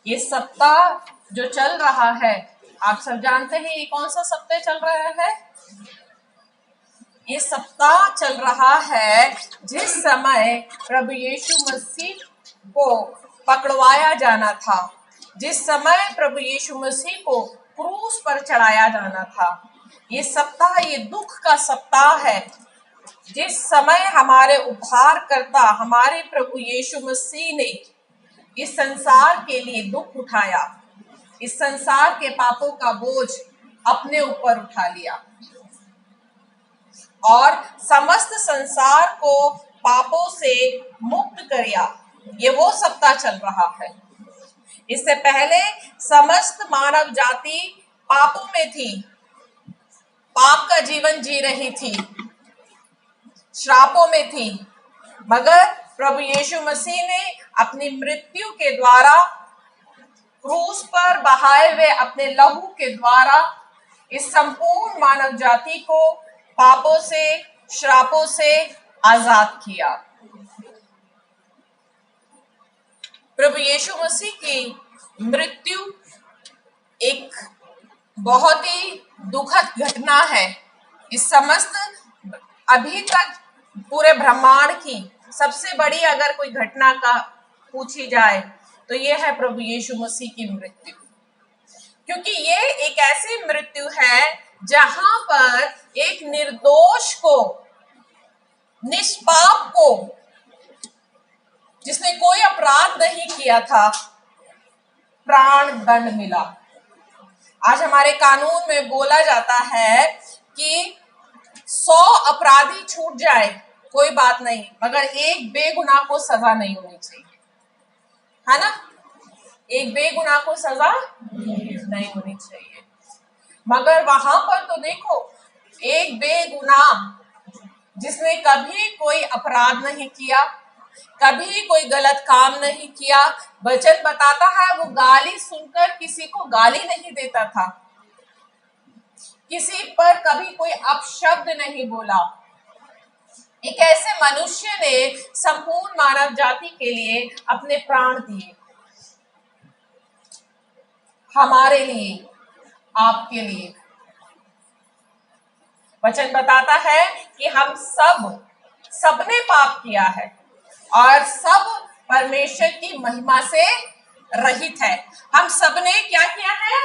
ये सप्ताह जो चल रहा है, आप सब जानते हैं ये कौन सा सप्ताह चल रहा है? ये सप्ताह चल रहा है जिस समय प्रभु यीशु मसीह को पकड़वाया जाना था, जिस समय प्रभु यीशु मसीह को क्रूस पर चढ़ाया जाना था। ये सप्ताह ये दुख का सप्ताह है, जिस समय हमारे उद्धारकर्ता हमारे प्रभु यीशु मसीह ने इस संसार के लिए दुख उठाया, इस संसार के पापों का बोझ अपने ऊपर उठा लिया और समस्त संसार को पापों से मुक्त किया। ये वो सप्ताह चल रहा है। इससे पहले समस्त मानव जाति पापों में थी, पाप का जीवन जी रही थी, श्रापों में थी, मगर प्रभु यीशु मसीह ने अपनी मृत्यु के द्वारा, क्रूस पर बहाए हुए अपने लहू के द्वारा इस संपूर्ण मानव जाति को पापों से, श्रापों से आजाद किया। प्रभु यीशु मसीह की मृत्यु एक बहुत ही दुखद घटना है। इस समस्त अभी तक पूरे ब्रह्मांड की सबसे बड़ी अगर कोई घटना का पूछी जाए तो ये है प्रभु यीशु मसीह की मृत्यु, क्योंकि ये एक ऐसी मृत्यु है जहां पर एक निर्दोष को, निष्पाप को, जिसने कोई अपराध नहीं किया था, प्राण दंड मिला। आज हमारे कानून में बोला जाता है कि 100 अपराधी छूट जाए कोई बात नहीं, मगर एक बेगुनाह को सजा नहीं होनी चाहिए, है ना? एक बेगुनाह को सजा नहीं होनी चाहिए। मगर वहां पर तो देखो, एक बेगुनाह जिसने कभी कोई अपराध नहीं किया, कभी कोई गलत काम नहीं किया, वचन बताता है वो गाली सुनकर किसी को गाली नहीं देता था, किसी पर कभी कोई अपशब्द नहीं बोला। एक ऐसे मनुष्य ने संपूर्ण मानव जाति के लिए अपने प्राण दिए, हमारे लिए, आपके लिए। वचन बताता है कि हम सबने पाप किया है और सब परमेश्वर की महिमा से रहित है। हम सबने क्या किया है?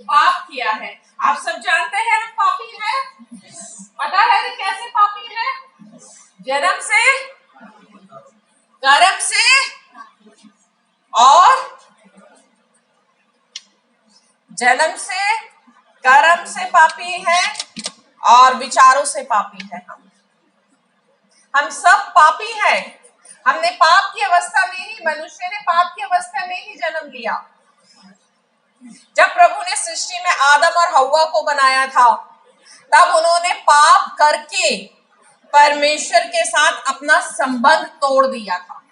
पाप किया है। आप सब जानते हैं हम पापी हैं। पता है कि कैसे पापी हैं? जन्म से, कर्म से और जन्म से, कर्म से पापी हैं और विचारों से पापी हैं। हम सब पापी हैं। हमने पाप की अवस्था में ही, मनुष्य ने पाप की अवस्था में ही जन्म लिया। जब प्रभु ने सृष्टि में आदम और हव्वा को बनाया था, तब उन्होंने पाप करके परमेश्वर के साथ अपना संबंध तोड़ दिया था।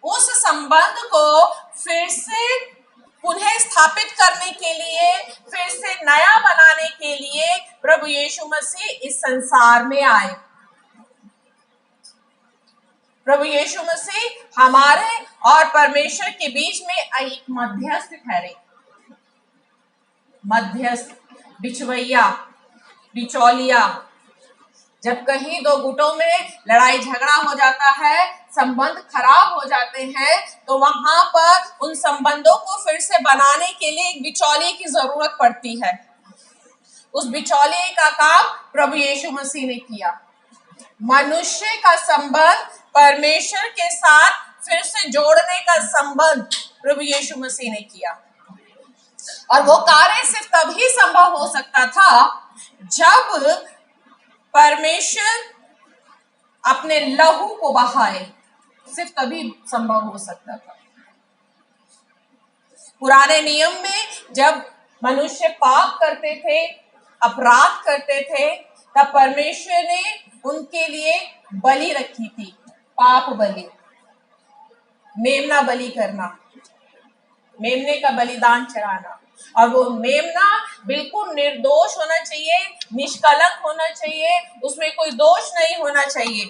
उस संबंध को फिर से पुनः स्थापित करने के लिए, फिर से नया बनाने के लिए प्रभु यीशु मसीह इस संसार में आए। प्रभु यीशु मसीह हमारे और परमेश्वर के बीच में एक मध्यस्थ ठहरे, मध्यस्थ, बिचवैया, बिचौलिया। जब कहीं दो गुटों में लड़ाई झगड़ा हो जाता है, संबंध खराब हो जाते हैं, तो वहां पर उन संबंधों को फिर से बनाने के लिए एक बिचौलिए की जरूरत पड़ती है। उस बिचौलिए का काम प्रभु यीशु मसीह ने किया। मनुष्य का संबंध परमेश्वर के साथ फिर से जोड़ने का संबंध प्रभु यीशु मसीह ने किया, और वो कार्य सिर्फ तभी संभव हो सकता था जब परमेश्वर अपने लहू को बहाए, सिर्फ तभी संभव हो सकता था। पुराने नियम में जब मनुष्य पाप करते थे, अपराध करते थे, तब परमेश्वर ने उनके लिए बलि रखी थी, पाप बलि, मेमना बलि करना, मेमने का बलिदान चढ़ाना। और वो मेमना बिल्कुल निर्दोष होना चाहिए, निष्कलंक होना चाहिए, उसमें कोई दोष नहीं होना चाहिए,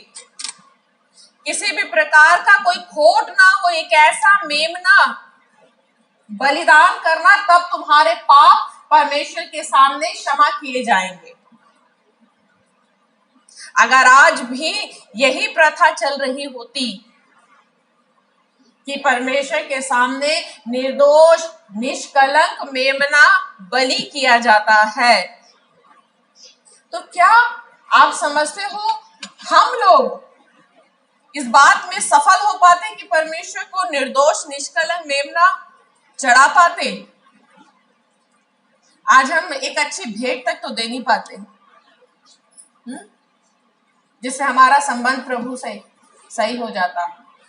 किसी भी प्रकार का कोई खोट ना हो। एक ऐसा मेमना बलिदान करना, तब तुम्हारे पाप परमेश्वर के सामने क्षमा किए जाएंगे। अगर आज भी यही प्रथा चल रही होती कि परमेश्वर के सामने निर्दोष निष्कलंक मेमना बलि किया जाता है, तो क्या आप समझते हो हम लोग इस बात में सफल हो पाते कि परमेश्वर को निर्दोष निष्कलंक मेमना चढ़ा पाते? आज हम एक अच्छी भेंट तक तो दे नहीं पाते जिससे हमारा संबंध प्रभु से सही हो जाता,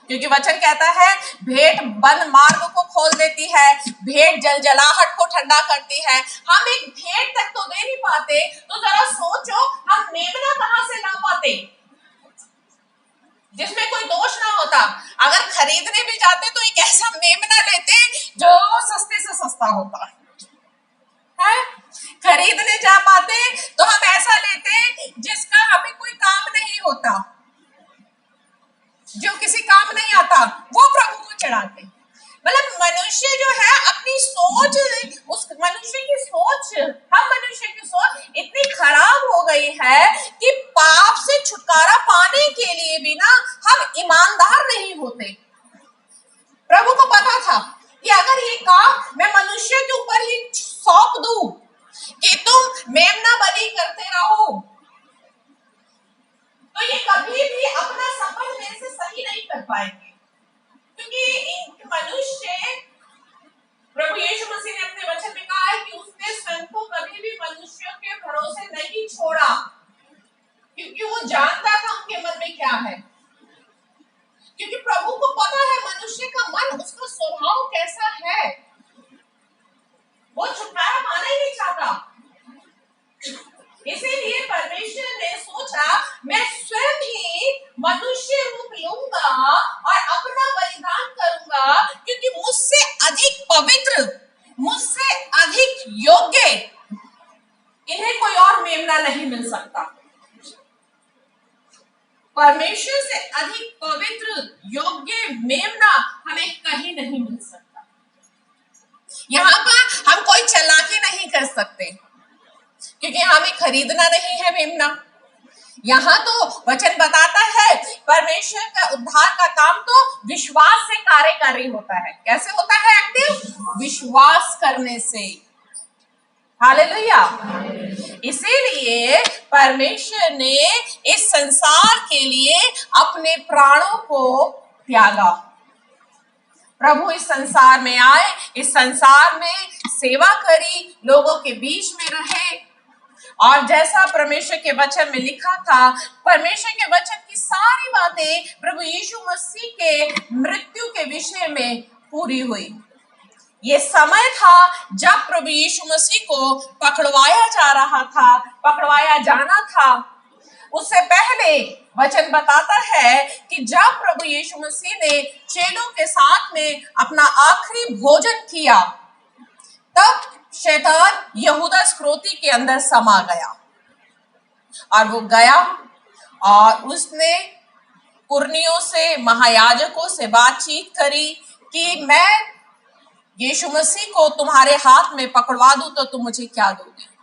क्योंकि वचन कहता है भेंट बंद मार्ग को खोल देती है, भेंट जलजलाहट को ठंडा करती है। हम एक भेंट तक तो दे नहीं पाते, तो जरा सोचो हम मेमना कहां से ला पाते जिसमें कोई दोष ना होता। अगर खरीदने भी जाते तो एक ऐसा मेमना लेते जो सस्ते से सस्ता होता है। खरीदने जा पाते तो हम ऐसा लेते जिसका हमें कोई काम नहीं होता, जो किसी काम नहीं आता, वो प्रभु को चढ़ाते। मतलब मनुष्य जो है अपनी सोच, उस मनुष्य की सोच, हम मनुष्य की सोच इतनी खराब हो गई है कि पाप से छुटकारा पाने के लिए भी ना हम ईमानदार नहीं होते। प्रभु को पता था कि अगर ये काम मैं मनुष्य के ऊपर ही सौंप दूं कि तुम मेमना बलि करते रहो, तो ये कभी भी अपना संबंध मेरे से सही नहीं कर पाएंगे, क्योंकि मनुष्य, प्रभु यीशु मसीह ने अपने वचन में कहा है कि उसने स्वयं को कभी भी मनुष्यों के भरोसे नहीं छोड़ा, क्योंकि वो जानता था उनके मन में क्या है। क्योंकि प्रभु को पता है मनुष्य का मन, उसका स्वभाव कैसा है, वो छुटकारा पाना ही नहीं चाहता। इसीलिए परमेश्वर ने सोचा मैं स्वयं ही मनुष्य रूप लूंगा और अपना बलिदान करूंगा, क्योंकि मुझसे अधिक पवित्र, मुझसे अधिक योग्य इन्हें कोई और मेमना नहीं मिल सकता। परमेश्वर से अधिक पवित्र योग्य मेमना हमें कहीं नहीं मिल सकता। यहाँ पर हम कोई चालाकी नहीं कर सकते, क्योंकि हमें खरीदना नहीं है मेमना। यहाँ तो वचन बताता है परमेश्वर का उद्धार का काम तो विश्वास से कार्यकारी होता है। कैसे होता है एक्टिव? विश्वास करने से। हालेलुया। इसीलिए परमेश्वर ने इस संसार के लिए अपने प्राणों को त्यागा। प्रभु इस संसार में आए, इस संसार में सेवा करी, लोगों के बीच में रहे, और जैसा परमेश्वर के वचन में लिखा था, परमेश्वर के वचन की सारी बातें प्रभु यीशु मसीह के मृत्यु के विषय में पूरी हुई। ये समय था जब प्रभु यीशु मसीह को पकड़वाया जा रहा था, पकड़वाया जाना था। उससे पहले वचन बताता है कि जब प्रभु यीशु मसीह ने चेलों के साथ में अपना आखिरी भोजन किया, तब शैतान यहूदा इस्करियोती के अंदर समा गया, और वो गया और उसने कुरनियों से, महायाजकों से बातचीत करी कि मैं यीशु मसीह को तुम्हारे हाथ में पकड़वा दूं तो तुम मुझे क्या दोगे।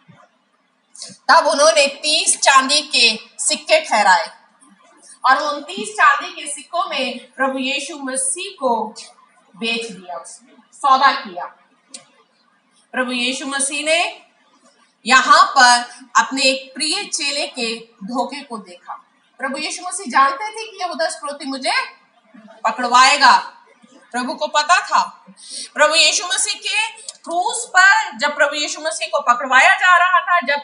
तब उन्होंने 30 चांदी के सिक्के ठहराए, और उन 30 चांदी के सिक्कों में प्रभु यीशु मसीह को बेच दिया, उसने सौदा किया। प्रभु यीशु मसीह ने यहाँ पर अपने एक प्रिय चेले के धोखे को देखा। प्रभु यीशु मसीह जानते थे कि यहूदा इस्करियोती मुझे पकड़वाएगा, प्रभु को पता था। प्रभु यीशु मसीह के क्रूस पर जब प्रभु यीशु मसीह को पकड़वाया जा रहा था, जब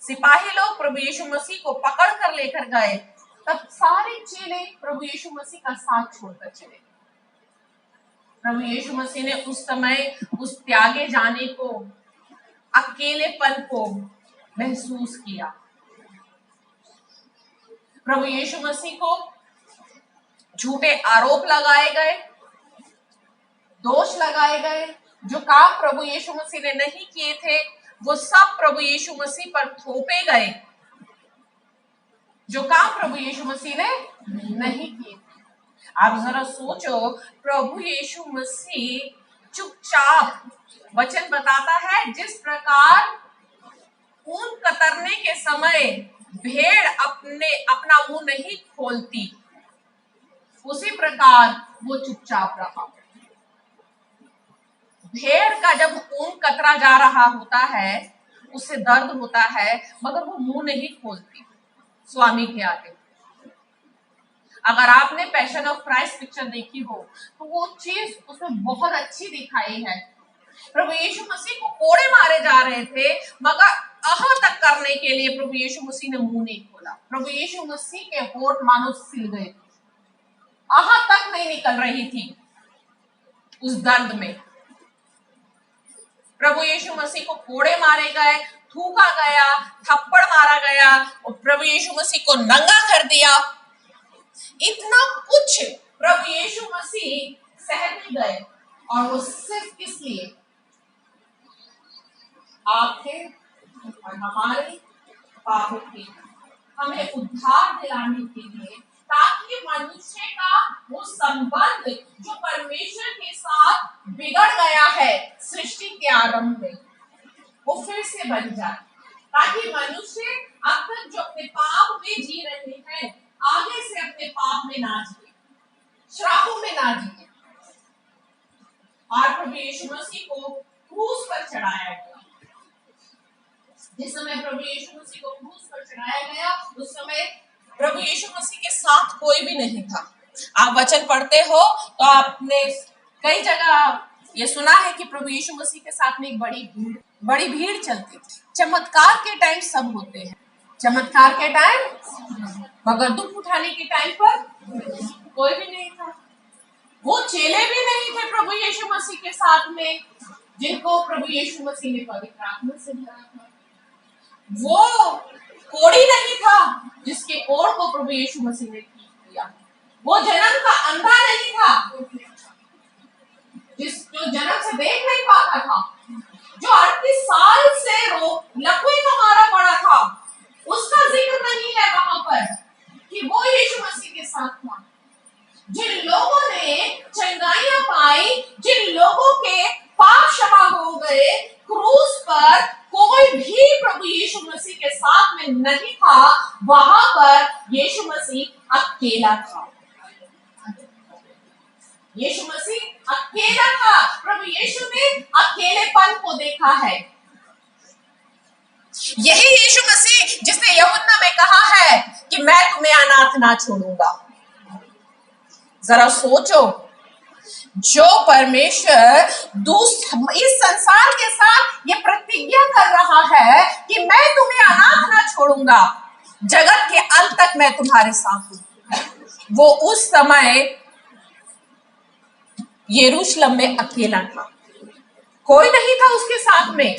सिपाही लोग प्रभु यीशु मसीह को पकड़ कर लेकर गए, तब सारे चेले प्रभु यीशु मसीह का साथ छोड़कर चले। प्रभु यीशु मसीह ने उस समय उस त्यागे जाने को, अकेलेपन को महसूस किया। प्रभु यीशु मसीह को झूठे आरोप लगाए गए, दोष लगाए गए। जो काम प्रभु यीशु मसीह ने नहीं किए थे वो सब प्रभु यीशु मसीह पर थोपे गए। जो काम प्रभु यीशु मसीह ने नहीं किए। आप जरा सोचो, प्रभु यीशु मसीह चुपचाप। वचन बताता है जिस प्रकार ऊन कतरने के समय भेड़ अपना मुंह नहीं खोलती, उसी प्रकार वो चुपचाप रहा। भेड़ का जब ऊन कतरा जा रहा होता है, उससे दर्द होता है, मगर वो मुंह नहीं खोलती स्वामी के आगे। अगर आपने पैशन ऑफ क्राइस्ट पिक्चर देखी हो तो वो चीज उसमें बहुत अच्छी दिखाई है। प्रभु यीशु मसीह को कोड़े मारे जा रहे थे, मगर आह तक करने के लिए प्रभु यीशु मसीह ने मुंह नहीं खोला। प्रभु यीशु मसीह के होठ मानो सिल गए थे, आह तक नहीं निकल रही थी उस दर्द में। प्रभु यीशु मसीह को कोड़े मारे गए, थूका गया, थप्पड़ मारा गया और प्रभु यीशु मसीह को नंगा कर दिया। इतना कुछ प्रभु यीशु मसीह सहते गए, और वो सिर्फ किस लिए? आपके और हमारे पापों की हमें उद्धार दिलाने के लिए, ताकि मनुष्य का वो संबंध जो परमेश्वर के साथ बिगड़ गया है सृष्टि के आरंभ में, वो फिर से बन जाए, ताकि मनुष्य अब तक जो अपने पाप में जी रहे हैं, आगे से अपने पाप में ना जिए, श्रापों में ना जिए। और प्रभु यीशु मसीह को क्रूस पर चढ़ाया गया। जिस समय प्रभु यीशु मसीह को क्रूस पर चढ़ाया गया, उस समय प्रभु यीशु मसीह के साथ कोई भी नहीं था। आप वचन पढ़ते हो तो आपने कई जगह ये सुना है कि प्रभु यीशु मसीह के साथ में एक बड़ी भीड़ चलती थी। चमत्कार के टाइम सब होते हैं, चमत्कार के टाइम, मगर दुख उठाने के टाइम पर कोई भी नहीं था। वो चेले भी नहीं थे प्रभु यीशु मसीह के साथ में, जिनको प्रभु यीशु मसीह ने पवित्र आत्मा से भरा था। वो कोढ़ी नहीं था जिसके कोढ़ को प्रभु यीशु मसीह ने ठीक किया। वो जन्म का अंधा नहीं था जो जन्म से देख नहीं पाता था, जो 38 साल से लकवे का मारा पड़ा था, उसका जिक्र नहीं है वहां पर कि वो यीशु मसीह के साथ था। जिन लोगों ने चंगाइयां पाई, जिन लोगों के पाप क्षमा हो गए, क्रूस पर कोई भी प्रभु यीशु मसीह के साथ में नहीं था। वहां पर यीशु मसीह अकेला था। यीशु मसीह अकेला था। प्रभु यीशु ने अकेलेपन को देखा है। यही यीशु मसीह जिसने यूहन्ना में कहा है कि मैं तुम्हें अनाथ ना छोड़ूंगा। जरा सोचो, जो परमेश्वर इस संसार के साथ ये प्रतिज्ञा कर रहा है कि मैं तुम्हें अनाथ ना छोड़ूंगा, जगत के अंत तक मैं तुम्हारे साथ हूं, वो उस समय यरूशलेम में अकेला था, कोई नहीं था उसके साथ में।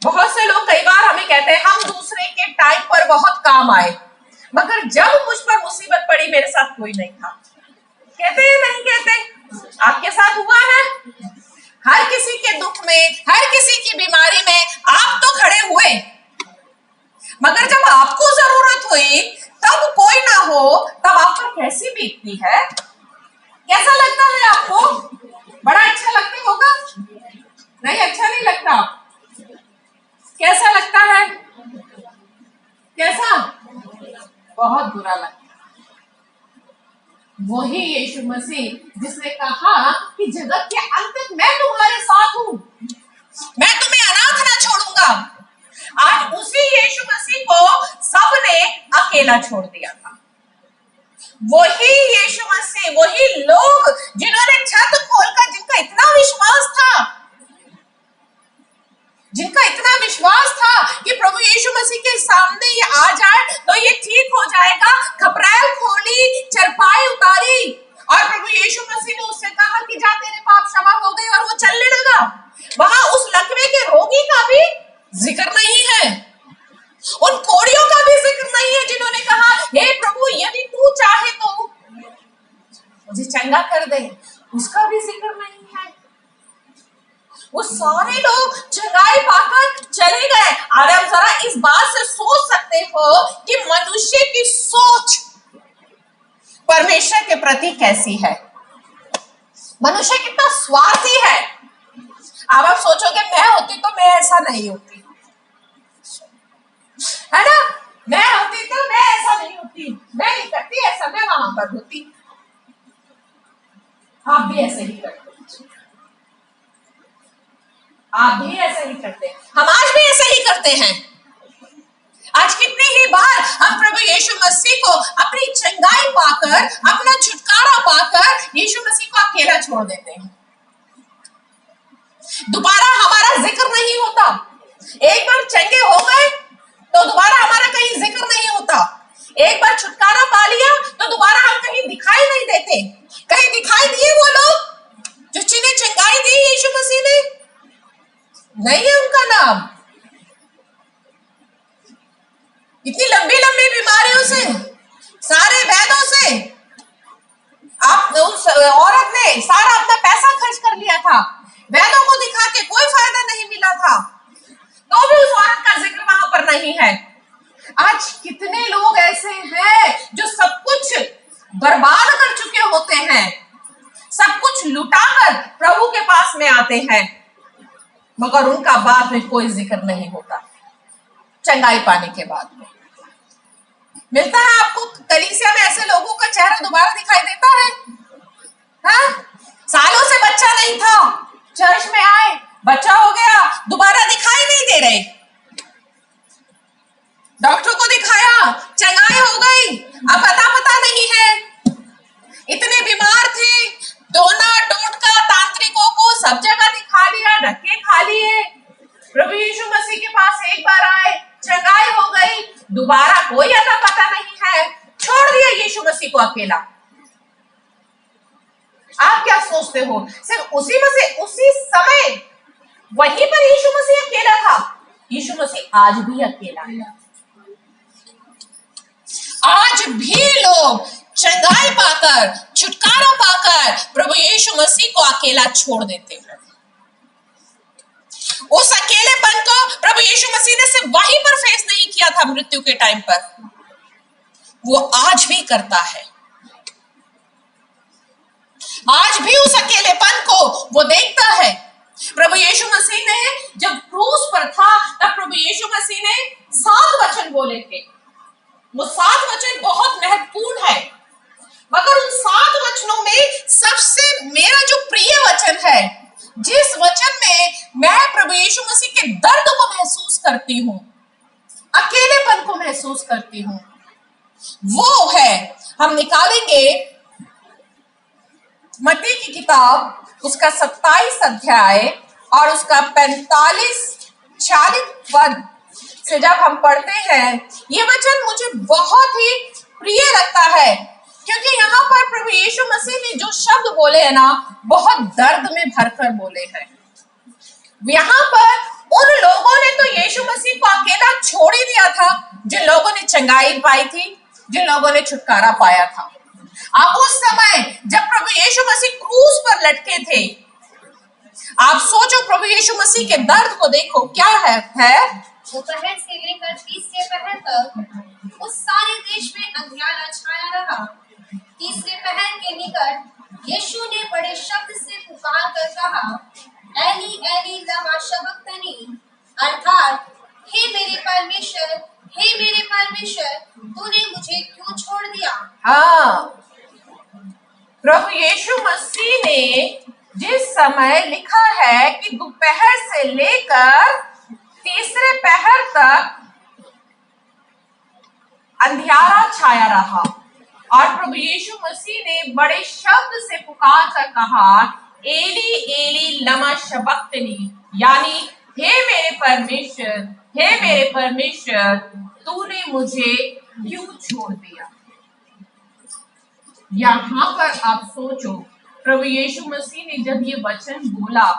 बहुत से लोग कई बार हमें कहते हैं हम दूसरे के टाइम पर बहुत काम आए, मगर जब मुझ पर मुसीबत पड़ी मेरे साथ कोई नहीं था। कहते हैं नहीं कहते? आपके साथ हुआ है? हर किसी के दुख में, हर किसी की बीमारी में आप तो खड़े हुए, मगर जब आपको जरूरत हुई तब कोई ना हो, तब आप पर कैसी बीतती है? कैसा लगता है आपको? बड़ा अच्छा लगता होगा? नहीं, अच्छा नहीं लगता। कैसा लगता है? कैसा? बहुत बुरा लगता। वही यीशु मसीह जिसने कहा कि जगत के अंत तक मैं तुम्हारे साथ हूं, मैं तुम्हें अनाथ ना छोड़ूंगा, आज उसी यीशु मसीह को सबने अकेला छोड़ दिया था। वही यीशु मसीह, वही लोग जिन्होंने छत खोलकर, जिनका इतना विश्वास था कि प्रभु यीशु मसीह के सामने ये आ जाए तो ये ठीक हो जाएगा, खपरेल खोली, चरपाई उतारी और प्रभु यीशु मसीह ने उससे कहा कि जा तेरे पाप क्षमा हो गए, और वो चलने लगा। वहां उस लकवे के रोगी का भी जिक्र नहीं है, उन कोड़ियों का भी जिक्र नहीं है जिन्होंने कहा हे प्रभु यदि तू चाहे तो मुझे चंगा कर दे, उसका भी जिक्र नहीं है। वो सारे लोग चंगाई पाकर चले गए। और आप जरा इस बात से सोच सकते हो कि मनुष्य की सोच परमेश्वर के प्रति कैसी है। मनुष्य कितना स्वार्थी है। अब आप सोचोगे मैं होती तो मैं ऐसा नहीं होती, है ना। मैं होती तो मैं ऐसा नहीं होती, मैं नहीं करती ऐसा, मैं वहां पर होती। आप भी ऐसे ही करते, आप भी ऐसे ही करते, हम आज भी ऐसे ही करते हैं। आज कितनी ही बार हम प्रभु यीशु मसीह को अपनी चंगाई पाकर, अपना छुटकारा पाकर यीशु मसीह को अकेला छोड़ देते हैं। दोबारा हमारा जिक्र नहीं होता। एक बार चंगे हो गए तो दोबारा हमारा कहीं जिक्र नहीं होता। एक बार छुटकारा पा लिया तो दोबारा हम कहीं दिखाई नहीं देते। कहीं दिखाई दिए वो लोग जो जिन्हें चंगाई दी यीशु मसीह ने? नहीं है उनका नाम। इतनी लंबी लंबी बीमारियों से, सारे वैद्यों से, आप उस औरत ने सारा अपना पैसा खर्च कर लिया था, वैद्यों को दिखा के कोई फायदा नहीं मिला था, तो भी उस औरत का जिक्र वहां पर नहीं है। आज कितने लोग ऐसे हैं जो सब कुछ बर्बाद कर चुके होते हैं, सब कुछ लुटाकर प्रभु के पास में आते हैं, मगर उनका बाद में कोई जिक्र नहीं होता। चंगाई पाने के बाद में मिलता है आपको कलीसिया में ऐसे लोगों का चेहरा दोबारा दिखाई देता है? हाँ? सालों से बच्चा नहीं था, चर्च में आए, बच्चा हो गया, दोबारा दिखाई नहीं दे रहे। डॉक्टर को दिखाया, चंगाई हो गई, अब पता नहीं है। इतने बीमार थे, टोना टोटका तांत्रिकों को सब जगह दिखा लिया, धक्के खा लिए, प्रभु यीशु मसीह के पास एक बार आए, चंगाई हो गई, दोबारा कोई अता पता नहीं है, छोड़ दिया यीशु मसीह को अकेला। आप क्या सोचते हो? सिर्फ उसी समय वहीं पर यीशु मसीह अकेला था? यीशु मसीह आज भी अकेला है। आज भी लोग चंगाई पाकर, छुटकारा पाकर प्रभु यीशु मसीह को अकेला छोड़ देते हैं। उस अकेलेपन को प्रभु यीशु मसीह ने सिर्फ वहीं पर फेस नहीं किया था मृत्यु के टाइम पर, वो आज भी करता है। आज भी उस अकेलेपन को वो देखता है। प्रभु यीशु मसीह ने जब क्रूस पर था तब प्रभु यीशु मसीह ने 7 वचन बोले थे। वो 7 वचन बहुत महत्वपूर्ण है, मगर उन 7 वचनों में सबसे मेरा जो प्रिय वचन है, जिस वचन में मैं प्रभु यीशु मसीह के दर्द को महसूस करती हूँ, अकेलेपन को महसूस करती हूँ, वो है, हम निकालेंगे मत्ती की किताब, उसका 27 अध्याय और उसका 45-46 पद से जब हम पढ़ते हैं, ये वचन मुझे बहुत ही प्रिय लगता है, क्योंकि यहाँ पर प्रभु यीशु मसीह ने जो शब्द बोले हैं ना, बहुत दर्द में भरकर बोले हैं। यहाँ पर उन लोगों ने तो यीशु मसीह को अकेला छोड़ ही दिया था, जिन लोगों ने चंगाई पाई थी, जिन लोगों ने छुटकारा पाया था। अब उस समय जब प्रभु यीशु मसीह क्रूस पर लटके थे, आप सोचो, प्रभु यीशु मसीह के दर्द को देखो, क्या है दोपहर से लेकर तीसरे पहर तक उस सारे देश में अंधियारा छाया रहा। तीसरे पहर के निकट यीशु ने बड़े शब्द से पुकार कर कहा, एली एली लमा शबक्तनी, अर्थात हे मेरे परमेश्वर, हे मेरे परमेश्वर, तूने मुझे क्यों छोड़ दिया। हाँ, प्रभु यीशु मसीह ने जिस समय लिखा है कि दोपहर से लेकर तीसरे पहर तक अंधियारा छाया रहा और प्रभु यीशु मसीह ने बड़े शब्द से पुकार कर कहा, एली एली लमा शबक्तनी, यानी हे मेरे परमेश्वर, हे मेरे परमेश्वर, तूने मुझे क्यों छोड़ दिया। यहाँ पर आप सोचो, प्रभु यीशु मसीह ने जब ये वचन बोला,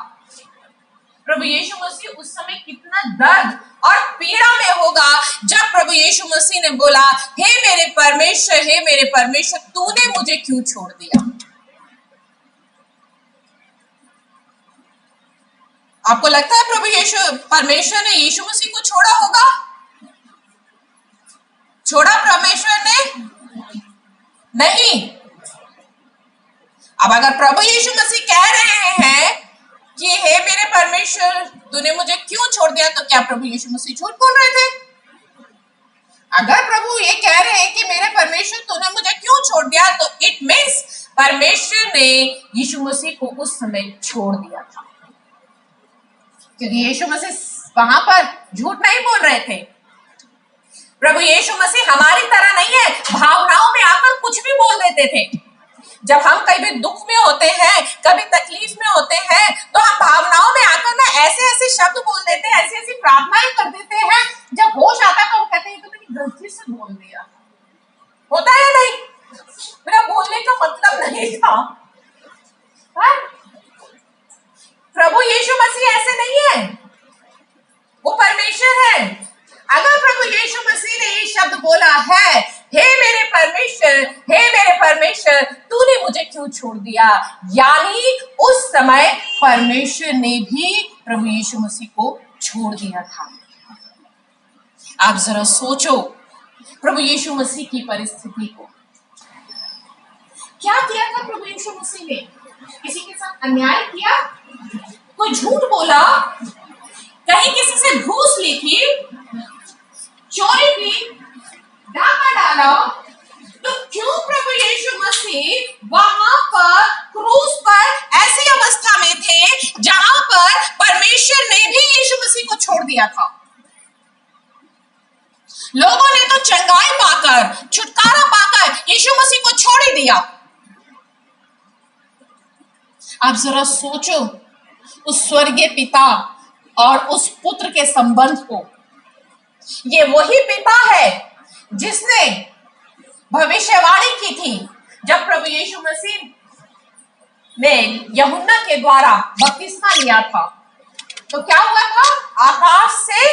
प्रभु यीशु मसीह उस समय कितना दर्द और पीड़ा में होगा जब प्रभु यीशु मसीह ने बोला, हे मेरे परमेश्वर, हे मेरे परमेश्वर, तूने मुझे क्यों छोड़ दिया। आपको लगता है प्रभु यीशु परमेश्वर ने यीशु मसीह को छोड़ा होगा? छोड़ा परमेश्वर ने? नहीं। अब अगर प्रभु यीशु मसीह कह रहे हैं कि हे मेरे परमेश्वर तूने मुझे क्यों छोड़ दिया, तो क्या प्रभु यीशु मसीह झूठ बोल रहे थे? अगर प्रभु ये कह रहे हैं कि मेरे परमेश्वर तूने मुझे क्यों छोड़ दिया, तो इट मीन्स परमेश्वर ने यीशु मसीह को उस समय छोड़ दिया था, क्योंकि यीशु मसीह वहां पर झूठ नहीं बोल रहे थे। प्रभु यीशु मसीह हमारी तरह नहीं है, भावनाओं में आकर कुछ भी बोल देते थे। जब हम कभी दुख में होते हैं, कभी तकलीफ में होते हैं, तो हम भावनाओं में आकर ना ऐसे ऐसे शब्द बोल देते हैं, ऐसी ऐसी प्रार्थनाएं कर देते हैं। जब होश आता है तो हम कहते हैं तो मैंने गलती से बोल दिया। होता है नहीं, मेरा बोलने का मतलब नहीं था। हाँ? प्रभु यीशु मसीह ऐसे नहीं है, वो परमेश्वर है। अगर प्रभु यीशु मसीह ने ये शब्द बोला है, हे मेरे परमेश्वर तूने मुझे क्यों छोड़ दिया, यानी उस समय परमेश्वर ने भी प्रभु यीशु मसीह को छोड़ दिया था। आप जरा सोचो प्रभु यीशु मसीह की परिस्थिति को। क्या किया था प्रभु यीशु मसीह ने? किसी के साथ अन्याय किया, कोई झूठ बोला, कहीं किसी से घूस ली थी, चोरी की, डाका डाला, तो क्यों प्रभु यीशु मसीह वहां पर क्रूस पर ऐसी अवस्था में थे जहां पर परमेश्वर ने भी यीशु मसीह को छोड़ दिया था? लोगों ने तो चंगाई पाकर, छुटकारा पाकर यीशु मसीह को छोड़ ही दिया। आप जरा सोचो उस स्वर्गीय पिता और उस पुत्र के संबंध को। ये वही पिता है जिसने भविष्यवाणी की थी जब प्रभु यीशु मसीह ने यूहन्ना के द्वारा बपतिस्मा लिया था। तो क्या हुआ था? आकाश से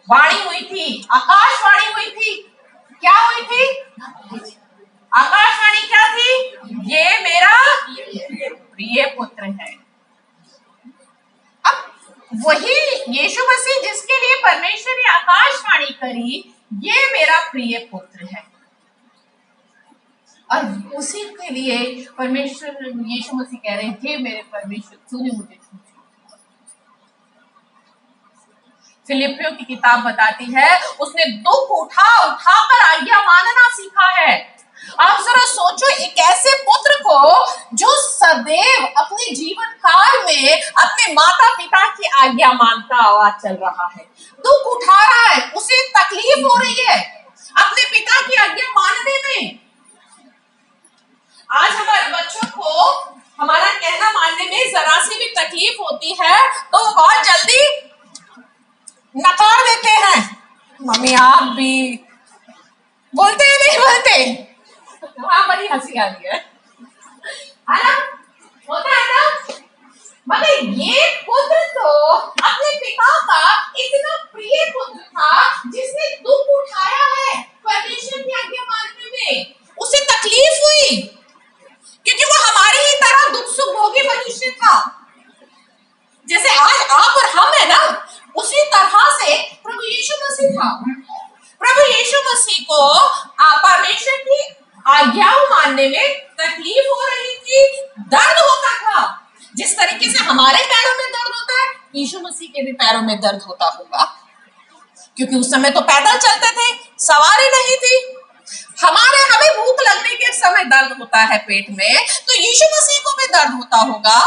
वाणी हुई थी, आकाशवाणी हुई थी। क्या हुई थी? आकाशवाणी क्या थी? ये मेरा प्रिय पुत्र है। अब वही यीशु मसीह जिसके लिए परमेश्वर ने आकाशवाणी करी, ये मेरा प्रिय पुत्र है, और उसी के लिए परमेश्वर यीशु मसीह कह रहे हैं, हे मेरे परमेश्वर तूने मुझे क्यों छोड़ा। फिलिपियों की किताब बताती है उसने दुख उठा उठाकर आज्ञा मानना सीखा है। आप जरा सोचो एक ऐसे पुत्र को जो सदैव अपने जीवन काल में अपने माता पिता की आज्ञा मानता हुआ चल रहा है, दुख उठा रहा है, उसे तकलीफ हो रही है अपने पिता की आज्ञा मानने में। आज हमारे बच्चों को हमारा कहना मानने में जरा सी भी तकलीफ होती है तो वो बहुत जल्दी नकार देते हैं। मम्मी आप भी बोलते हैं, नहीं बोलते? हाँ, बड़ी हंसी आ रही है ना? होता है ना? मगर ये पुत्र तो अपने पिता का इतना प्रिय पुत्र था जिसने दुख उठाया है परमेश्वर की आज्ञा मानने में। उसे तकलीफ हुई क्योंकि वो हमारी ही तरह दुख सुख भोगी मनुष्य था। जैसे आज आप और हम है ना, उसी तरह से प्रभु यीशु मसीह था। प्रभु यीशु मसीह को परमेश्वर की आज्ञाओं मानने में तकलीफ हो रही थी, दर्द होता था। जिस तरीके से हमारे पैरों में दर्द होता है, यीशु मसीह के भी पैरों में दर्द होता होगा, क्योंकि उस समय तो पैदल चलते थे, सवारी नहीं थी। हमें भूख लगने के समय दर्द होता है पेट में, तो यीशु मसीह को भी दर्द होता होगा।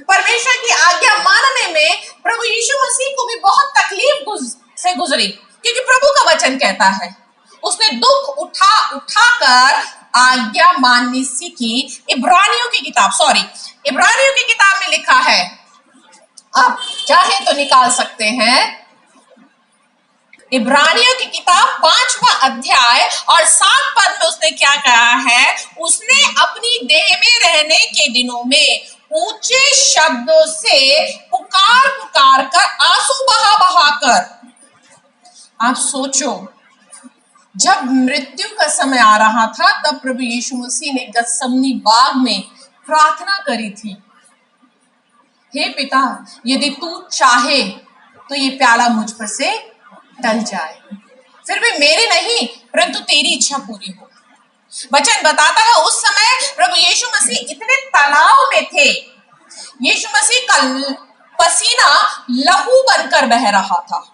परमेश्वर की आज्ञा मानने में प्रभु यीशु मसीह को भी बहुत तकलीफ से गुजरी, क्योंकि प्रभु का वचन कहता है उसने दुख उठाकर आज्ञा माननी सीखी। इब्रानियों की किताब में लिखा है, आप चाहे तो निकाल सकते हैं। इब्रानियों की किताब 5वां अध्याय और 7 पद में उसने क्या कहा है? उसने अपनी देह में रहने के दिनों में ऊंचे शब्दों से पुकार कर, आंसू बहा कर। आप सोचो, जब मृत्यु का समय आ रहा था तब प्रभु यीशु मसीह ने गतसमनी बाग में प्रार्थना करी थी, हे पिता यदि तू चाहे तो ये प्याला मुझ पर से टल जाए, फिर भी मेरी नहीं परंतु तेरी इच्छा पूरी हो। वचन बताता है उस समय प्रभु यीशु मसीह इतने तनाव में थे, यीशु मसीह का पसीना लहू बनकर बह रहा था।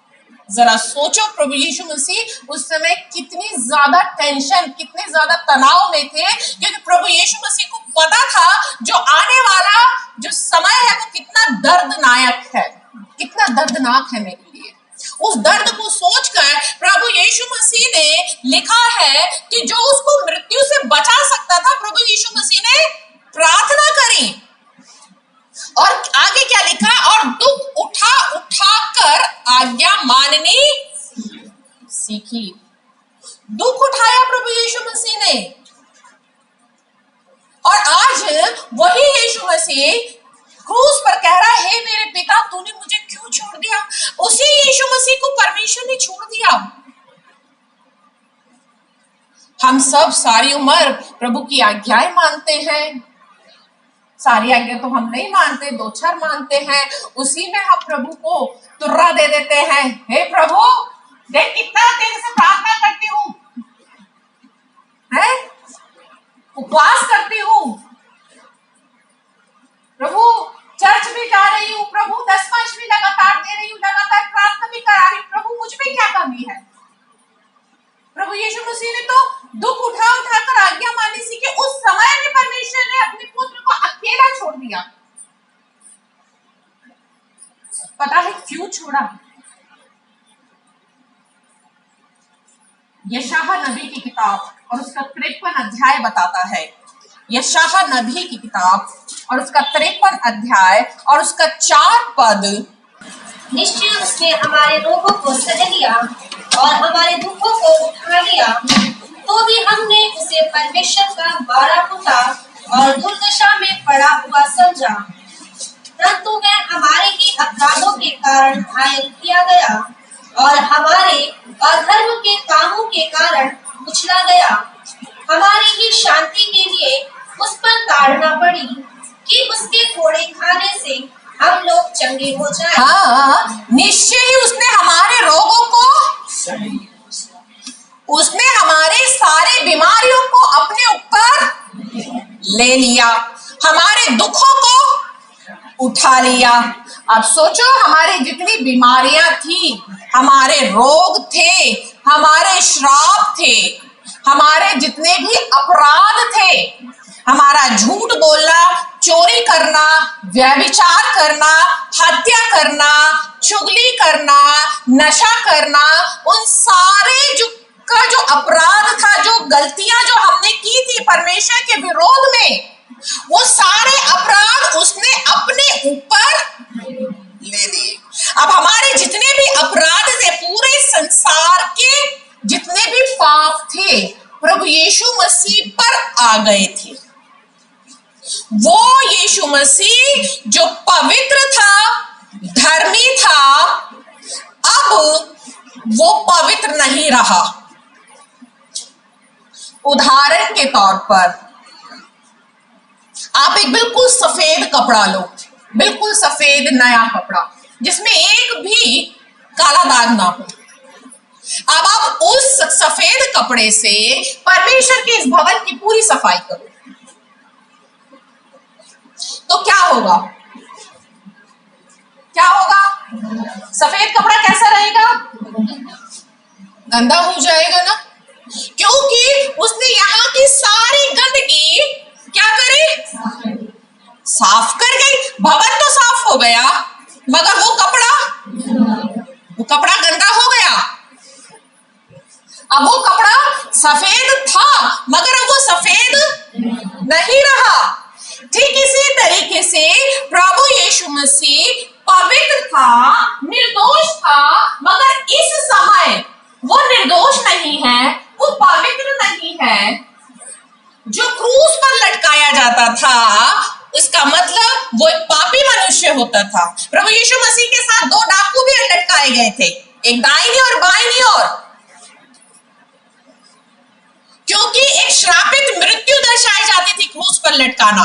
जरा सोचो प्रभु यीशु मसीह उस समय कितनी ज्यादा टेंशन, कितने ज्यादा तनाव में थे, क्योंकि प्रभु यीशु मसीह को पता था जो आने वाला जो समय है वो कितना दर्दनाक है, कितना दर्दनाक है मेरे लिए। उस दर्द को सोचकर प्रभु यीशु मसीह ने लिखा है कि जो उसको मृत्यु से बचा सकता था, प्रभु यीशु मसीह ने प्रार्थना करी। और आगे क्या लिखा? और दुख उठा उठा कर आज्ञा माननी सीखी। दुख उठाया प्रभु यीशु मसीह ने, और आज वही यीशु मसीह क्रूस पर कह रहा है, हे मेरे पिता तूने मुझे क्यों छोड़ दिया? उसी यीशु मसीह को परमेश्वर ने छोड़ दिया। हम सब सारी उम्र प्रभु की आज्ञाएं मानते हैं, सारी आज्ञा तो हम नहीं मानते, दो चार मानते हैं, उसी में हम प्रभु को तुर्रा दे देते हैं। हे प्रभु देख कितना देर से प्रार्थना करती हूँ, उपवास करती हूँ, प्रभु चर्च भी जा रही हूँ, प्रभु 10 भी लगातार दे रही हूँ, लगातार प्रार्थना भी करा रही हूँ, प्रभु मुझ में क्या कमी है? प्रभु यीशु मसीह ने तो दुख उठा उठा कर आज्ञा माननी सीखी। उस समय में परमेश्वर ने अपने पुत्र को अकेला छोड़ दिया। पता है क्यों छोड़ा? यशायाह नबी की किताब और उसका 53 अध्याय बताता है। यशायाह नबी की किताब और उसका 53 अध्याय और उसका 4 पद। निश्चय उसने हमारे रोगों को सह लिया और हमारे दुखों को उठा लिया, तो भी हमने उसे परमेश्वर का मारा कुटा और दुर्दशा में पड़ा हुआ समझा। परंतु वह हमारे ही अपराधों के कारण घायल किया गया और हमारे अधर्म के कामों के कारण कुचला गया। हमारी ही शांति के लिए उस पर ताड़ना पड़ी कि उसके कोड़े खाने से हम लोग चंगे हो जाएं। हाँ, निश्चय ही उसने हमारे रोगों को, उसने हमारे सारे बीमारियों को अपने ऊपर ले लिया, हमारे दुखों को उठा लिया। अब सोचो हमारी जितनी बीमारियां थी, हमारे रोग थे, हमारे श्राप थे, हमारे जितने भी अपराध थे, हमारा झूठ बोलना, चोरी करना, व्यभिचार करना, हत्या करना, चुगली करना, नशा करना, उन सारे जो अपराध था, जो गलतियां जो हमने की थी परमेश्वर के विरोध में, वो सारे अपराध उसने अपने ऊपर ले लिए। अब हमारे जितने भी अपराध थे, पूरे संसार के जितने भी पाप थे, प्रभु यीशु मसीह पर आ गए थे। वो यीशु मसीह जो पवित्र था, धर्मी था, अब वो पवित्र नहीं रहा। उदाहरण के तौर पर आप एक बिल्कुल सफेद कपड़ा लो, बिल्कुल सफेद नया कपड़ा जिसमें एक भी काला दाग ना हो। अब आप उस सफेद कपड़े से परमेश्वर के इस भवन की पूरी सफाई करो, तो क्या होगा? क्या होगा? सफेद कपड़ा कैसा रहेगा? गंदा हो जाएगा ना, क्योंकि उसने यहाँ की सारी गंदगी क्या करे? साफ कर गई। भवन तो साफ हो गया, मगर वो कपड़ा गंदा हो गया। अब वो कपड़ा सफेद था, मगर अब वो सफेद नहीं रहा। ठीक इसी तरीके से प्रभु यीशु मसीह पवित्र था, निर्दोष था, मगर इस समय वो निर्दोष नहीं है, वो पवित्र नहीं है। जो क्रूस पर लटकाया जाता था, इसका मतलब वो एक पापी मनुष्य होता था। प्रभु यीशु मसीह के साथ 2 डाकू भी लटकाए गए थे, एक दाहिनी और बाईं ओर, क्योंकि एक श्रापित मृत्यु दर्शाई जाती थी क्रूस पर लटकाना।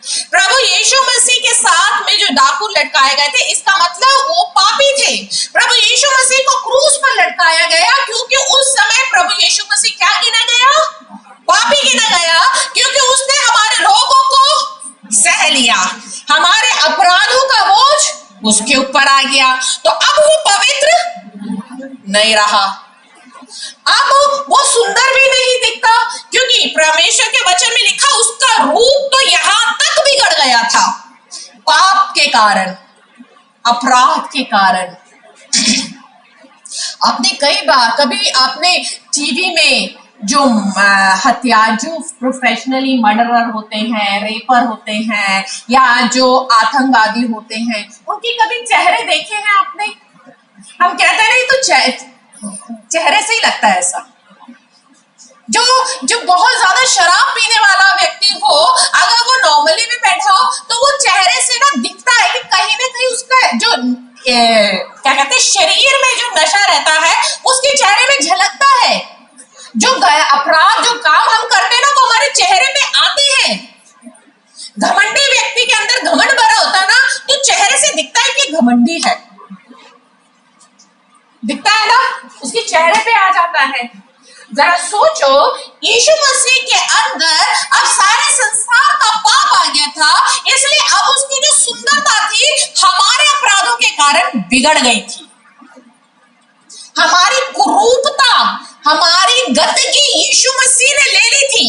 प्रभु यीशु मसीह के साथ में जो डाकू लटकाए गए थे, इसका मतलब वो पापी थे। प्रभु यीशु मसीह को क्रूस पर लटकाया गया क्योंकि उस समय प्रभु यीशु मसीह क्या गिना गया? पापी गिना हमारे अपराधों का बोझ उसके ऊपर आ गया, तो अब वो पवित्र नहीं रहा, अब वो सुंदर भी नहीं दिखता, क्योंकि परमेश्वर के वचन में लिखा उसका रूप तो यहां तक बिगड़ गया था पाप के कारण, अपराध के कारण। आपने कभी आपने टीवी में जो जो प्रोफेशनली मर्डरर होते हैं, रेपर होते हैं, या जो आतंकवादी होते हैं, उनके कभी चेहरे देखे हैं आपने? हम कहते नहीं तो चेहरे से ही लगता है ऐसा। जो बहुत ज्यादा शराब पीने वाला व्यक्ति हो, अगर वो नॉर्मली में बैठा हो तो वो चेहरे से ना दिखता है कि कहीं ना कहीं उसका जो क्या कहते हैं शरीर में जो नशा रहता है उसके चेहरे में झलकता है। जो अपराध जो काम हम करते हैं ना वो हमारे चेहरे में आते हैं। घमंडी व्यक्ति के अंदर घमंड भरा होता है ना, तो चेहरे से दिखता है कि घमंडी है, दिखता है ना, उसके चेहरे पे आ जाता है। जरा सोचो, यीशु मसीह के अंदर अब सारे संसार का पाप आ गया था, इसलिए अब उसकी जो सुंदरता थी हमारे अपराधों के कारण बिगड़ गई थी। हमारी कुरूपता, हमारी गंदगी यीशु मसीह ने ले ली थी।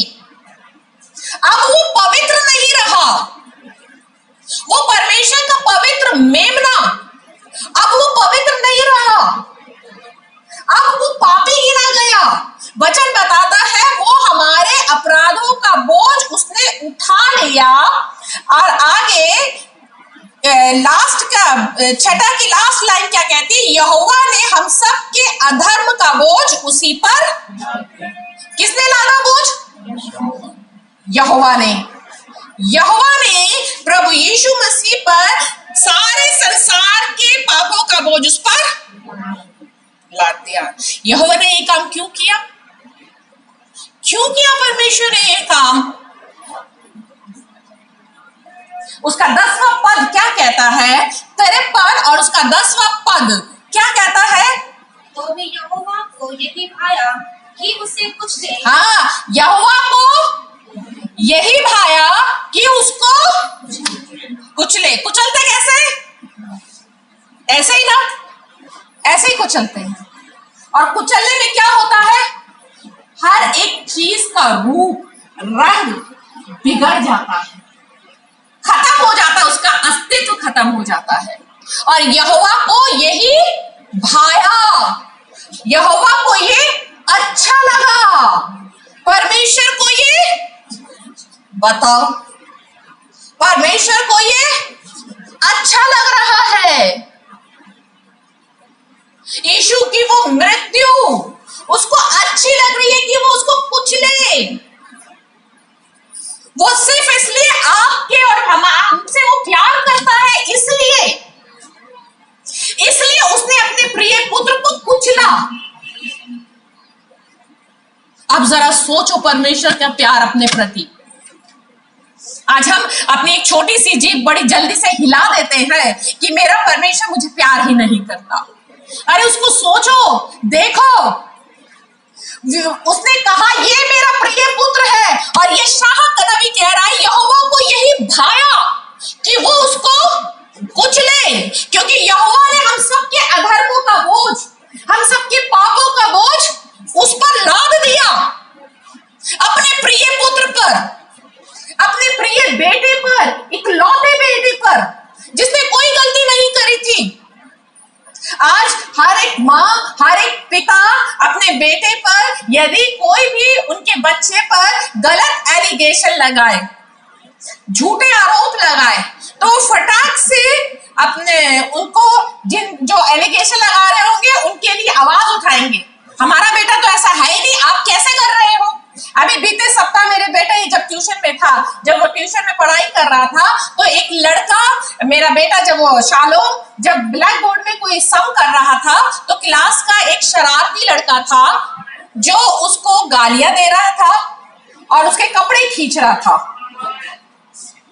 अब वो पवित्र नहीं रहा, वो परमेश्वर का पवित्र मेमना अब वो पवित्र नहीं रहा, अब वो पापी गिना गया। वचन बताता है वो हमारे अपराधों का बोझ उसने उठा लिया। और आगे लास्ट का छठा की लास्ट लाइन क्या कहती है? यहोवा ने हम सब के अधर्म का बोझ उसी पर, किसने लादा बोझ? यहोवा ने प्रभु यीशु मसीह पर सारे संसार के पापों का बोझ उस पर लाद दिया। यहोवा ने ये काम क्यों किया? परमेश्वर ने ये काम? उसका 10वां पद क्या कहता है? 53 और उसका 10वां पद क्या कहता है? तो भी यहोवा को यही भाया कि उसे कुछ दे। हाँ, यहोवा को यही भाया कि उसको कुचले। कुचलते कैसे? ऐसे ही ना, ऐसे ही कुचलते हैं। और कुचलने में क्या होता है? हर एक चीज का रूप, रंग बिगड़ जाता है, खत्म हो जाता है, उसका अस्तित्व खत्म हो जाता है। और यहोवा को यही भाया, यहोवा को ये अच्छा लगा, परमेश्वर को ये, बताओ, परमेश्वर को ये अच्छा लग रहा है। यीशु की वो मृत्यु उसको अच्छी लग रही है कि वो उसको कुचले। वो सिर्फ इसलिए आपके और हमसे वो प्यार करता है, इसलिए उसने अपने प्रिय पुत्र को कुचला। अब जरा सोचो परमेश्वर का प्यार अपने प्रति। आज हम अपनी एक छोटी सी जीभ बड़ी जल्दी से हिला देते हैं कि मेरा परमेश्वर मुझे प्यार ही नहीं करता। अरे उसको सोचो, देखो, उसने कहा ये मेरा प्रिय पुत्र है, और ये शाह कदवी कह रहा है यहोवा को यही भाया कि वो उसको कुचले, क्योंकि यहोवा ने हम सबके अधर्मों का बोझ, हम सबके पापों का बोझ उस पर लाद दिया, अपने प्रिय पुत्र पर, अपने प्रिय बेटे पर, इकलौते बेटे पर, जिसने कोई गलती नहीं करी थी। आज हर एक माँ, हर एक पिता अपने बेटे पर यदि कोई भी उनके बच्चे पर गलत एलिगेशन लगाए, झूठे आरोप लगाए, तो वो फटाक से अपने उनको जो एलिगेशन लगा रहे होंगे उनके लिए आवाज उठाएंगे, हमारा बेटा तो ऐसा है ही नहीं, आप कैसे कर रहे हो? अभी बीते सप्ताह मेरे बेटे जब ट्यूशन में था, जब वो ट्यूशन में पढ़ाई कर रहा था, तो एक लड़का, मेरा बेटा जब ब्लैक बोर्ड में कोई सम कर रहा था, तो क्लास का एक शरारती लड़का था जो उसको गालियां दे रहा था और उसके कपड़े खींच रहा था।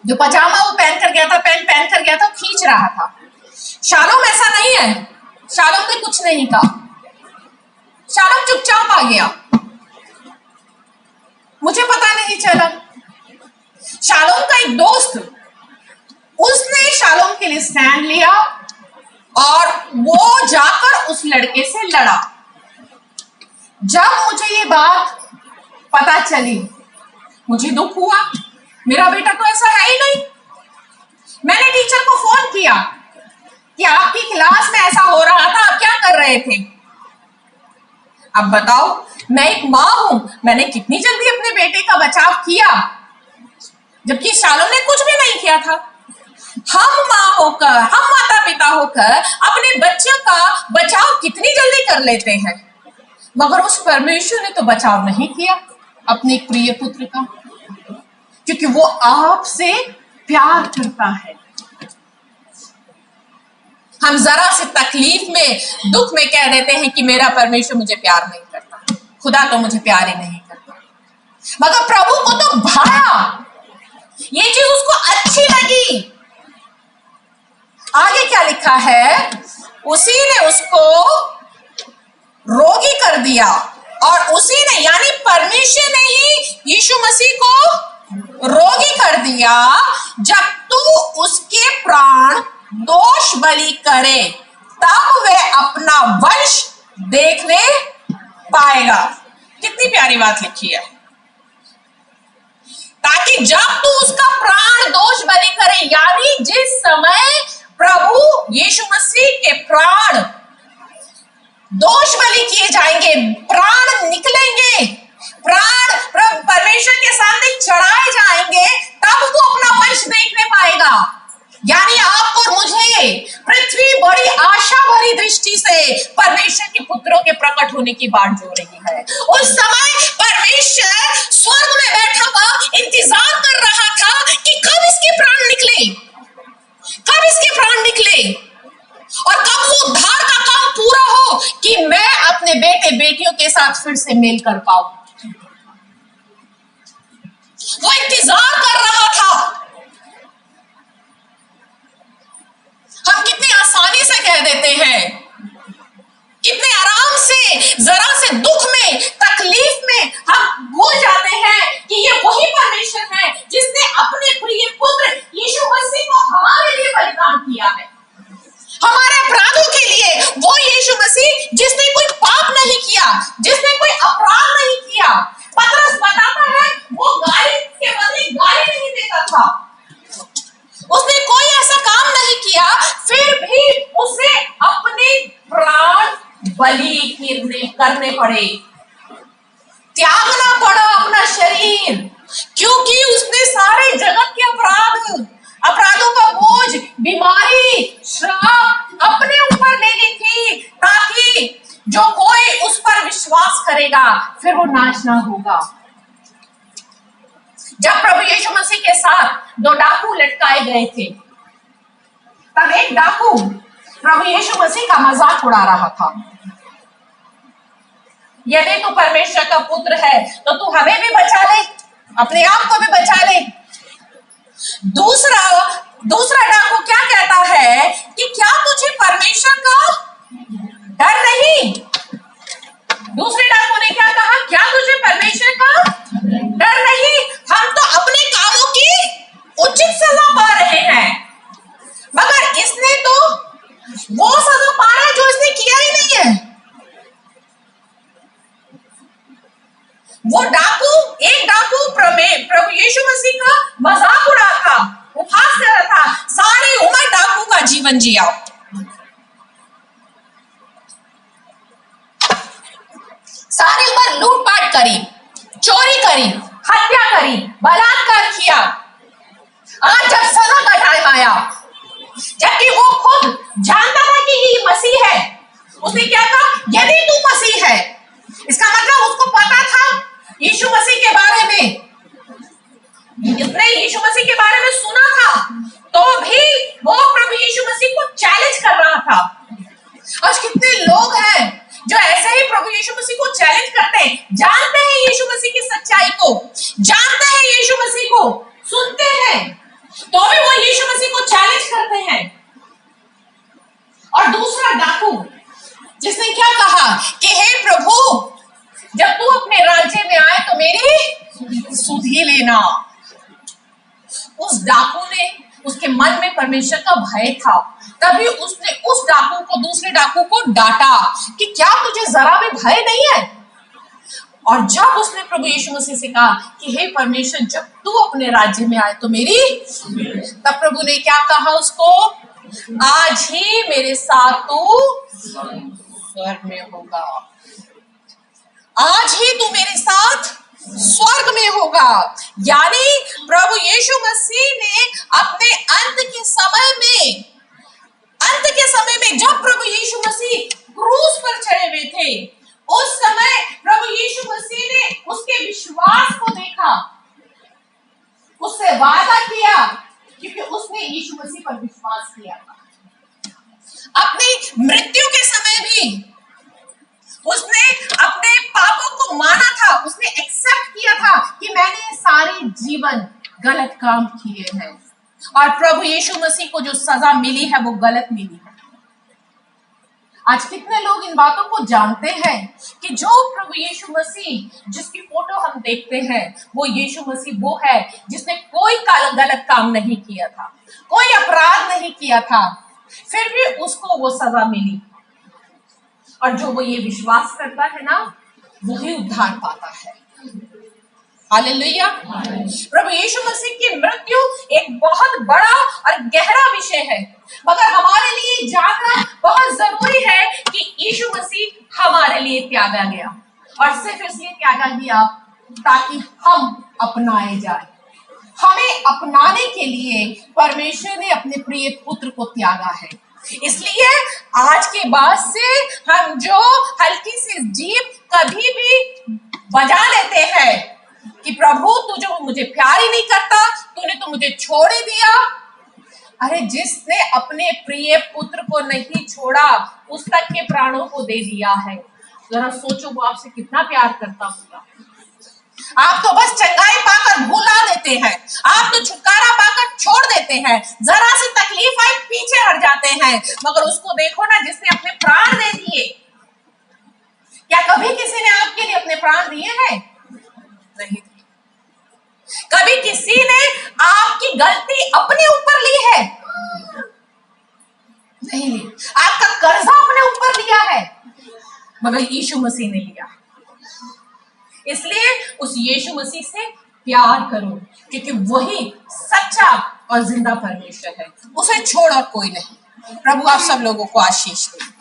जो पजामा वो पहन कर गया था, पैंट पहन कर गया था, खींच रहा था। शालोम ऐसा नहीं है, शालोम ने कुछ नहीं कहा, शालोम चुपचाप आ गया, मुझे पता नहीं चला। शालोम का एक दोस्त उसने शालोम के लिए स्टैंड लिया और वो जाकर उस लड़के से लड़ा। जब मुझे ये बात पता चली, मुझे दुख हुआ, मेरा बेटा तो ऐसा है ही नहीं। मैंने टीचर को फोन किया कि आपकी क्लास में ऐसा हो रहा था, आप क्या कर रहे थे? अब बताओ, मैं एक माँ हूं, मैंने कितनी जल्दी अपने बेटे का बचाव किया, जबकि शालोम ने कुछ भी नहीं किया था। हम माँ होकर, हम माता पिता होकर अपने बच्चों का बचाव कितनी जल्दी कर लेते हैं, मगर उस परमेश्वर ने तो बचाव नहीं किया अपने प्रिय पुत्र का, क्योंकि वो आपसे प्यार करता है। हम जरा से तकलीफ में, दुख में कह देते हैं कि मेरा परमेश्वर मुझे प्यार नहीं करता, खुदा तो मुझे प्यार ही नहीं करता, मगर प्रभु को तो भाया, ये चीज उसको अच्छी लगी। आगे क्या लिखा है? उसी ने उसको रोगी कर दिया, और उसी ने यानी परमेश्वर ने ही यीशु मसीह को रोगी कर दिया। जब तू उसके प्राण दोष बलि करे, तब वह अपना वंश देखने पाएगा। कितनी प्यारी बात लिखी है, ताकि जब तू उसका प्राण दोष बलि करे, यानी जिस समय प्रभु यीशु मसीह के प्राण दोष बलि किए जाएंगे, प्राण निकलेंगे, प्राण परमेश्वर के सामने चढ़ाए जाएंगे, तब वो अपना वंश देखने पाएगा। यानी आपको और मुझे पृथ्वी बड़ी आशा भरी दृष्टि से परमेश्वर के पुत्रों के प्रकट होने की बाट जो रही है। उस समय परमेश्वर स्वर्ग में बैठा हुआ इंतजार कर रहा था कि कब इसके प्राण निकले, कब इसके प्राण निकले, और कब वो उद्धार का काम पूरा हो कि मैं अपने बेटे बेटियों के साथ फिर से मेल कर पाऊं। वो इंतजार कर रहा था। हम कितनी आसानी से कह देते हैं, कितने आराम से, जरा से दुख में, तकलीफ में हम भूल जाते हैं कि ये वही परमेश्वर है जिसने अपने प्रिय पुत्र यीशु मसीह को हमारे लिए बलिदान किया है, हमारे अपराधों के लिए। वो यीशु मसीह जिसने कोई पाप नहीं किया, जिसने कोई अपराध नहीं किया। पतरस बताता है वो गाली के बदले गाली नहीं देता था, उसने कोई ऐसा काम नहीं किया, फिर भी उसे अपने प्राण बलि करने पड़े, त्यागना पड़ा अपना शरीर, क्योंकि उसने सारे जगत के अपराधों का बोझ, बीमारी, श्राप अपने ऊपर ले ली थी, ताकि जो कोई उस पर विश्वास करेगा फिर वो नाश ना होगा। जब प्रभु यीशु मसीह के साथ 2 डाकू लटकाए गए थे, तब एक डाकू प्रभु यीशु मसीह का मजाक उड़ा रहा था। यदि तू परमेश्वर का पुत्र है तो तू हमें भी बचा ले, अपने आप को भी बचा ले। दूसरा डाकू क्या कहता है कि क्या तुझे परमेश्वर का डर नहीं? दूसरे डाकू ने क्या कहा? क्या तुझे परमेश्वर का डर नहीं? हम तो अपने कामों की उचित सजा पा रहे हैं, मगर इसने तो वो सजा पा रहा है जो इसने किया ही नहीं है। वो डाकू, एक डाकू प्रभु यीशु मसीह का मजाक उड़ा था, उपहास कर रहा था, सारी उम्र डाकू का जीवन जिया, सारी उम्र लूटपाट करी, चोरी करी, हत्या करी, बलात्कार किया। आज जब सजा का टाइम आया, जबकि वो खुद जानता था कि ये मसीह है, उसने क्या कहा? यदि तू मसीह है, इसका मतलब उसको पता था यीशु मसीह के बारे में, इसने यीशु मसीह के बारे में सुना था, तो भी वो प्रभु यीशु मसीह को चैलेंज कर रहा था। आज कितने लोग हैं जो ऐसे ही प्रभु यीशु मसीह को चैलेंज करते हैं, जानते हैं यीशु मसीह की सच्चाई को, जानते हैं यीशु मसीह को, सुनते हैं, तो भी वो यीशु मसीह को चैलेंज करते हैं। और दूसरा डाकू जिसने क्या कहा कि हे प्रभु, जब तू अपने राज्य में आए तो मेरी सुधि लेना। उस डाकू ने उसके मन में परमेश्वर का भय था। तभी उसने उस डाकू को, दूसरे डाकू को डांटा कि क्या तुझे जरा भी भय नहीं है। और जब उसने प्रभु यीशु मसीह से कहा कि हे परमेश्वर, जब तू अपने राज्य में आए तो मेरी, तब प्रभु ने क्या कहा उसको, आज ही मेरे साथ तू स्वर्ग में होगा, आज ही तू मेरे साथ स्वर्ग में होगा। यानी प्रभु यीशु मसीह ने अपने अंत के समय में जब प्रभु यीशु मसीह क्रूस पर चढ़े हुए थे, उस समय प्रभु यीशु मसीह ने उसके विश्वास को देखा, उससे वादा किया, क्योंकि उसने यीशु मसीह पर विश्वास किया था। अपनी मृत्यु के समय भी उसने अपने पापों को माना था, उसने एक्सेप्ट किया था कि मैंने सारे जीवन गलत काम किए हैं, और प्रभु यीशु मसीह को जो सजा मिली है वो गलत मिली है। आज कितने लोग इन बातों को जानते हैं कि जो प्रभु यीशु मसीह जिसकी फोटो हम देखते हैं, वो यीशु मसीह वो है जिसने कोई गलत काम नहीं किया था, कोई अपराध नहीं किया था, फिर भी उसको वो सजा मिली। और जो वो ये विश्वास करता है ना, वही उद्धार पाता है। हालेलुया। प्रभु यीशु मसीह की मृत्यु एक बहुत बड़ा और गहरा विषय है, मगर हमारे लिए जानना बहुत जरूरी है कि यीशु मसीह हमारे लिए त्यागा गया, और सिर्फ इसलिए त्यागा गया ताकि हम अपनाए जाए। हमें अपनाने के लिए परमेश्वर ने अपने प्रिय पुत्र को त्यागा है। इसलिए आज के बाद से हम जो हल्की सी जीभ कभी भी बजा लेते हैं कि प्रभु तू जो मुझे प्यार ही नहीं करता, तूने तो मुझे छोड़ ही दिया। अरे जिसने अपने प्रिय पुत्र को नहीं छोड़ा, उस तक के प्राणों को दे दिया है। जरा सोचो वो आपसे कितना प्यार करता होगा। आप तो बस चंगाई पाकर भुला देते हैं, आप तो छुटकारा पाकर छोड़ देते हैं, जरा सी तकलीफ आई पीछे हट जाते हैं, मगर उसको देखो ना जिसने अपने प्राण दे दिए। क्या कभी किसी ने आपके लिए अपने प्राण दिए हैं? नहीं। कभी किसी ने आपकी गलती अपने ऊपर ली है? नहीं ली। आपका कर्जा अपने ऊपर लिया है, मगर यीशु मसीह ने लिया। इसलिए उस यीशु मसीह से प्यार करो, क्योंकि वही सच्चा और जिंदा परमेश्वर है, उसे छोड़ और कोई नहीं। प्रभु आप सब लोगों को आशीष दे।